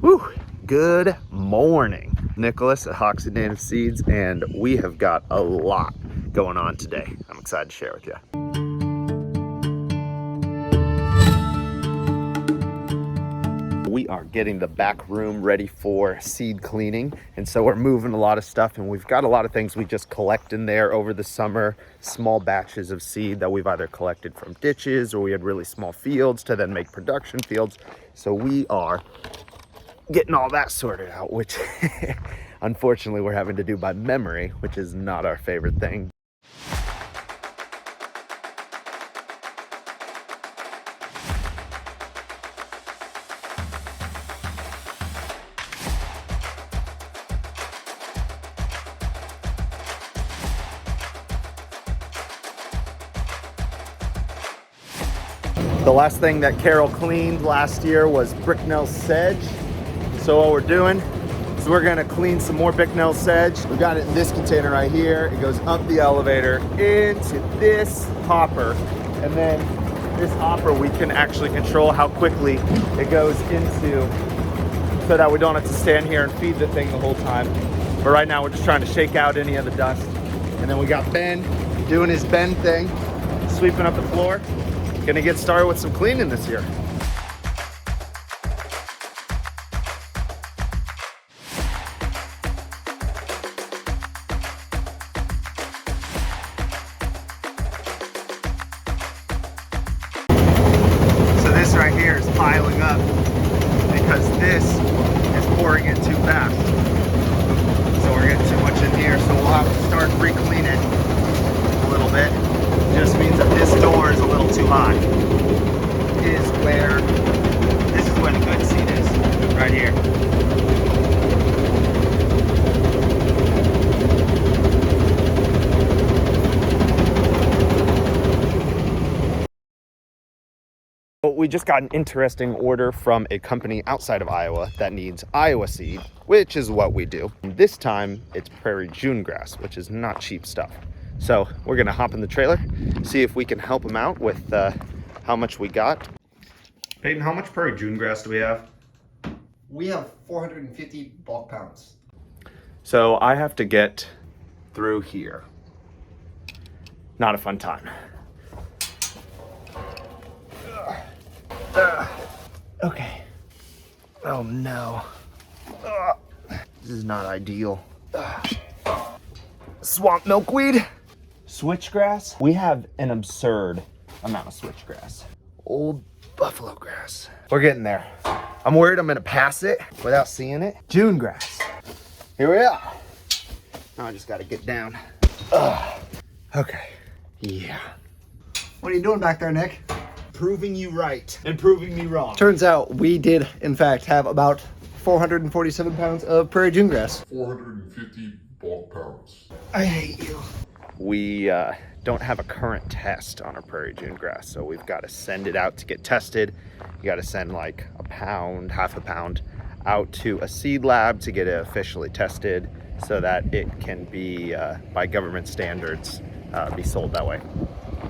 Woo! Good morning. Nicholas at Hoxie Native Seeds, and we have got a lot going on today. I'm excited to share with you. We are getting the back room ready for seed cleaning, and so we're moving a lot of stuff, and we've got a lot of things we just collect in there over the summer, small batches of seed that we've either collected from ditches or we had really small fields to then make production fields. So we are getting all that sorted out, which unfortunately we're having to do by memory, which is not our favorite thing. The last thing that Carol cleaned last year was Bicknell sedge. So what we're doing is we're gonna clean some more Bicknell sedge. We got it in this container right here. It goes up the elevator into this hopper. And then this hopper, we can actually control how quickly it goes into, so that we don't have to stand here and feed the thing the whole time. But right now we're just trying to shake out any of the dust. And then we got Ben doing his Ben thing, sweeping up the floor. Gonna get started with some cleaning this year. So this right here is piling up because this is pouring it too fast. So we're getting too much in here, so we'll have to start re-cleaning a little bit. Just means that this door is a little too high. This is where the good seed is, right here. We just got an interesting order from a company outside of Iowa that needs Iowa seed, which is what we do. And this time it's Prairie June grass, which is not cheap stuff. So we're gonna hop in the trailer, see if we can help them out with how much we got. Peyton, how much Prairie June grass do we have? We have 450 bulk pounds. So I have to get through here. Not a fun time. Okay. Oh no. This is not ideal. Swamp milkweed. Switchgrass. We have an absurd amount of switchgrass. Old buffalo grass. We're getting there. I'm worried I'm gonna pass it without seeing it. June grass. Here we are. Now I just gotta get down. Okay. Yeah. What are you doing back there, Nick? Proving you right and proving me wrong. Turns out we did, in fact, have about 447 pounds of Prairie June grass. 450 bulk pounds. I hate you. We don't have a current test on our Prairie June grass, so we've got to send it out to get tested. You got to send like a pound, half a pound out to a seed lab to get it officially tested so that it can be, by government standards, be sold that way.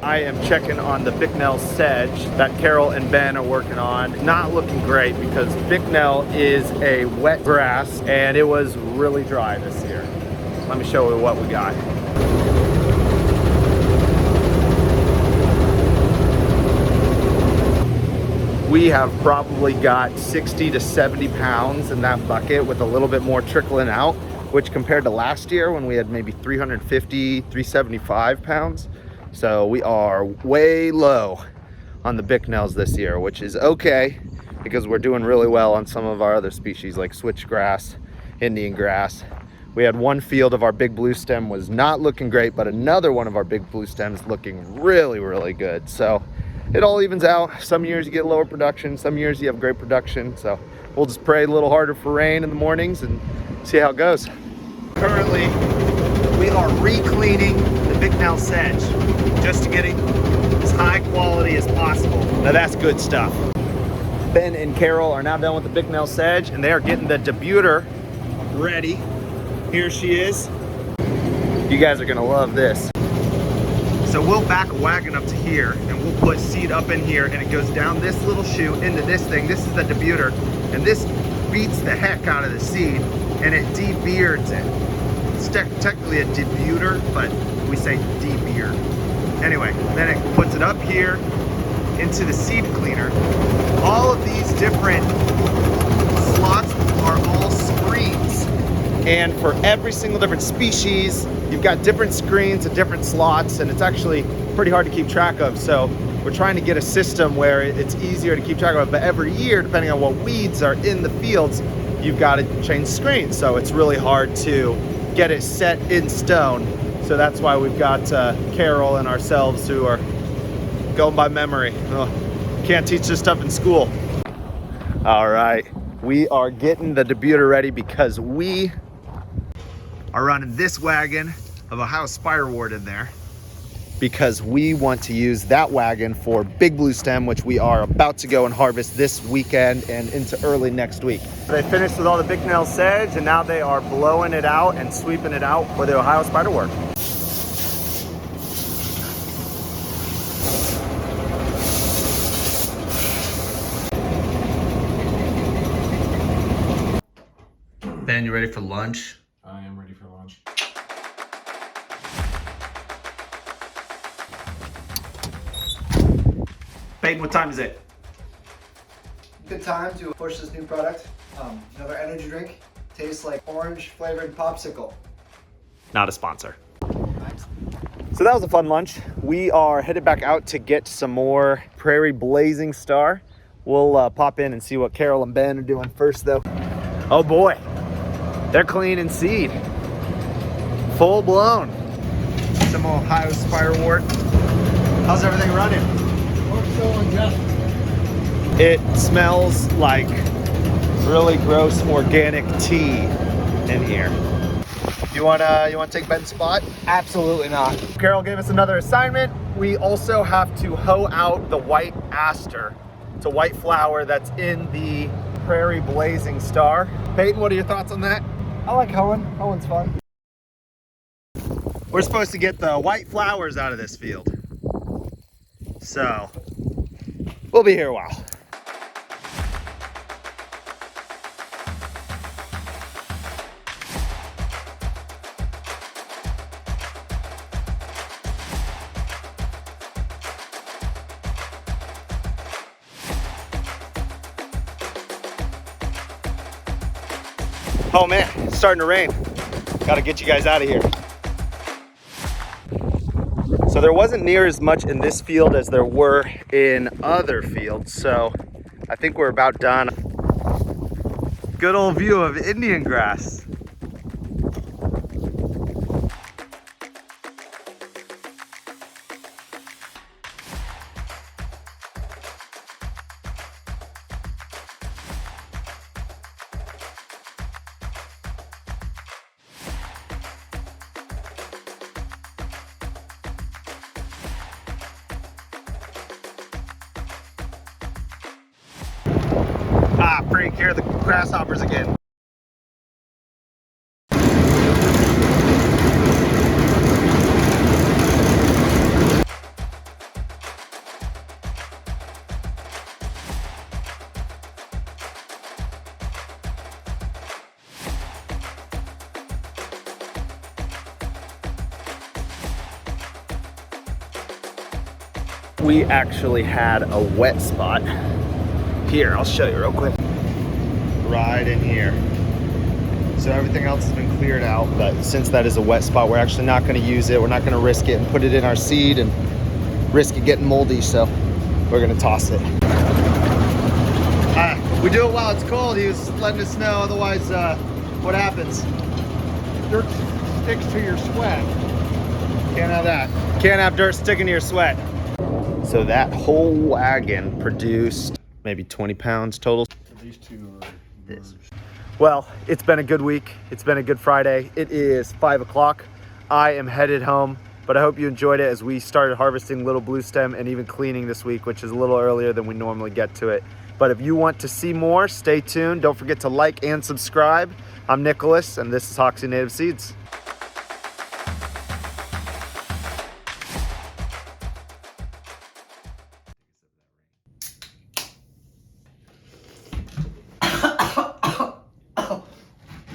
I am checking on the Bicknell sedge that Carol and Ben are working on. Not looking great because Bicknell is a wet grass and it was really dry this year. Let me show you what we got. We have probably got 60 to 70 pounds in that bucket with a little bit more trickling out, which compared to last year when we had maybe 350, 375 pounds. So we are way low on the Bicknells this year, which is okay because we're doing really well on some of our other species like switchgrass, Indian grass. We had one field of our big blue stem was not looking great, but another one of our big blue stems looking really, really good. So it all evens out. Some years you get lower production, some years you have great production. So we'll just pray a little harder for rain in the mornings and see how it goes. Currently, we are re-cleaning the Bicknell sedge just to get it as high quality as possible. Now that's good stuff. Ben and Carol are now done with the Bicknell sedge and they are getting the debuter ready. Here she is. You guys are gonna love this. So we'll back a wagon up to here and we'll put seed up in here and it goes down this little chute into this thing. This is the debuter. And this beats the heck out of the seed and it debeards it. It's technically a debuter, but we say debeard. Anyway, then it puts it up here into the seed cleaner. All of these different slots are all screens. And for every single different species, you've got different screens and different slots, and it's actually pretty hard to keep track of. So we're trying to get a system where it's easier to keep track of. But every year, depending on what weeds are in the fields, you've got to change screens. So it's really hard to get it set in stone. So that's why we've got Carol and ourselves who are going by memory. Can't teach this stuff in school. All right, we are getting the debuter ready because we are running this wagon of Ohio Spirewort in there because we want to use that wagon for big blue stem, which we are about to go and harvest this weekend and into early next week. They finished with all the Bicknell sedge and now they are blowing it out and sweeping it out for the Ohio Spirewort. Ben, you ready for lunch? I am ready for lunch. Peyton, what time is it? Good time to push this new product. Another energy drink. Tastes like orange flavored popsicle. Not a sponsor. So that was a fun lunch. We are headed back out to get some more Prairie Blazing Star. We'll pop in and see what Carol and Ben are doing first though. Oh boy, they're cleaning seed. Full blown. Some Ohio Spirewort. How's everything running? It smells like really gross organic tea in here. You wanna take Ben's spot? Absolutely not. Carol gave us another assignment. We also have to hoe out the white aster. It's a white flower that's in the Prairie Blazing Star. Peyton, what are your thoughts on that? I like hoeing. Hoeing's fun. We're supposed to get the white flowers out of this field. So, we'll be here a while. Oh man, it's starting to rain. Gotta get you guys out of here. So there wasn't near as much in this field as there were in other fields, so I think we're about done. Good old view of Indian grass. Ah, freak, here are the grasshoppers again. We actually had a wet spot. Here, I'll show you real quick. Right in here. So everything else has been cleared out, but since that is a wet spot, we're actually not going to use it. We're not going to risk it and put it in our seed and risk it getting moldy, so we're going to toss it. We do it while it's cold. He was letting us know, otherwise what happens? Dirt sticks to your sweat. Can't have that. Can't have dirt sticking to your sweat. So that whole wagon produced maybe 20 pounds total. These two are This. Well, it's been a good week. It's been a good Friday. It is 5 o'clock. I am headed home, but I hope you enjoyed it as we started harvesting little blue stem and even cleaning this week, which is a little earlier than we normally get to it. But if you want to see more, stay tuned. Don't forget to like and subscribe. I'm Nicholas, and this is Hoxie Native Seeds.